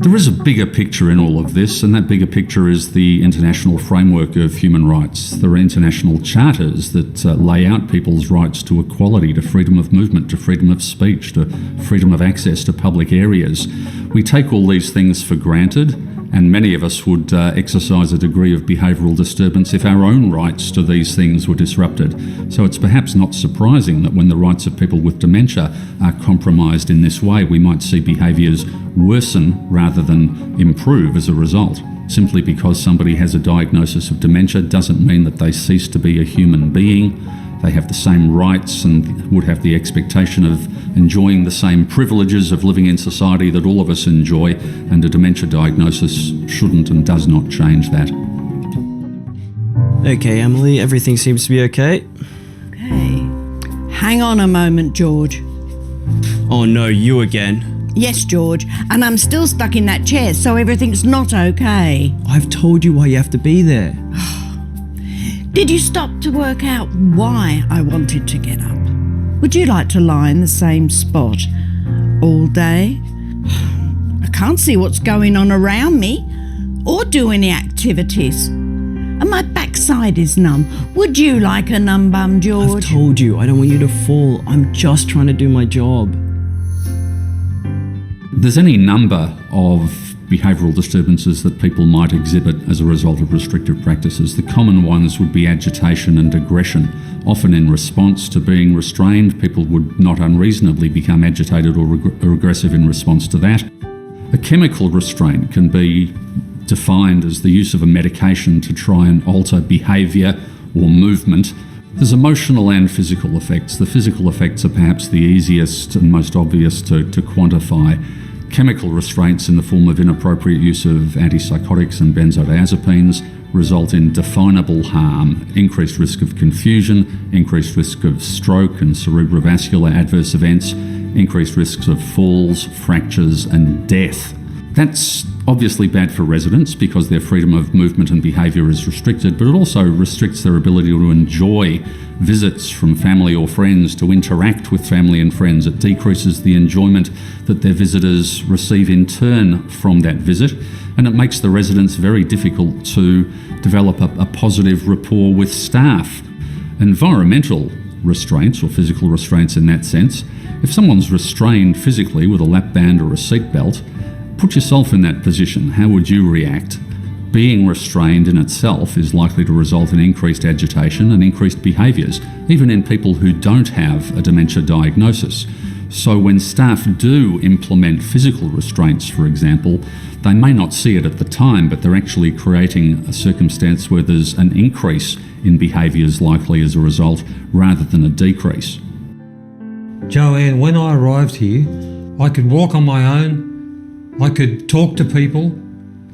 There is a bigger picture in all of this, and that bigger picture is the international framework of human rights. There are international charters that lay out people's rights to equality, to freedom of movement, to freedom of speech, to freedom of access to public areas. We take all these things for granted, and many of us would exercise a degree of behavioural disturbance if our own rights to these things were disrupted. So it's perhaps not surprising that when the rights of people with dementia are compromised in this way, we might see behaviours worsen rather than improve as a result. Simply because somebody has a diagnosis of dementia doesn't mean that they cease to be a human being. They have the same rights and would have the expectation of enjoying the same privileges of living in society that all of us enjoy, and a dementia diagnosis shouldn't and does not change that. Okay, Emily, everything seems to be okay. Okay. Hang on a moment, George. Oh no, you again. Yes, George, and I'm still stuck in that chair, so everything's not okay. I've told you why you have to be there. Did you stop to work out why I wanted to get up? Would you like to lie in the same spot all day? I can't see what's going on around me or do any activities. And my backside is numb. Would you like a numb bum, George? I've told you, I don't want you to fall. I'm just trying to do my job. There's any number of behavioural disturbances that people might exhibit as a result of restrictive practices. The common ones would be agitation and aggression. Often in response to being restrained, people would not unreasonably become agitated or aggressive in response to that. A chemical restraint can be defined as the use of a medication to try and alter behaviour or movement. There's emotional and physical effects. The physical effects are perhaps the easiest and most obvious to quantify. Chemical restraints in the form of inappropriate use of antipsychotics and benzodiazepines result in definable harm, increased risk of confusion, increased risk of stroke and cerebrovascular adverse events, increased risks of falls, fractures and death. That's obviously bad for residents because their freedom of movement and behaviour is restricted, but it also restricts their ability to enjoy visits from family or friends, to interact with family and friends. It decreases the enjoyment that their visitors receive in turn from that visit, and it makes the residents very difficult to develop a positive rapport with staff. Environmental restraints, or physical restraints in that sense, if someone's restrained physically with a lap band or a seatbelt, put yourself in that position. How would you react? Being restrained in itself is likely to result in increased agitation and increased behaviours, even in people who don't have a dementia diagnosis. So when staff do implement physical restraints, for example, they may not see it at the time, but they're actually creating a circumstance where there's an increase in behaviours likely as a result, rather than a decrease. Joanne, when I arrived here, I could walk on my own, I could talk to people.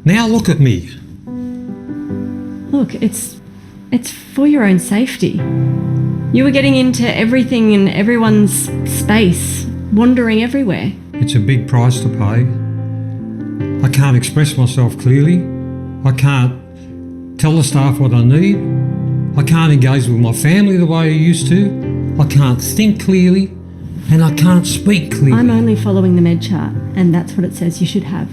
Now look at me. Look, it's for your own safety. You were getting into everything in everyone's space, wandering everywhere. It's a big price to pay. I can't express myself clearly. I can't tell the staff what I need. I can't engage with my family the way I used to. I can't think clearly. And I can't speak clearly. I'm only following the med chart, and that's what it says you should have.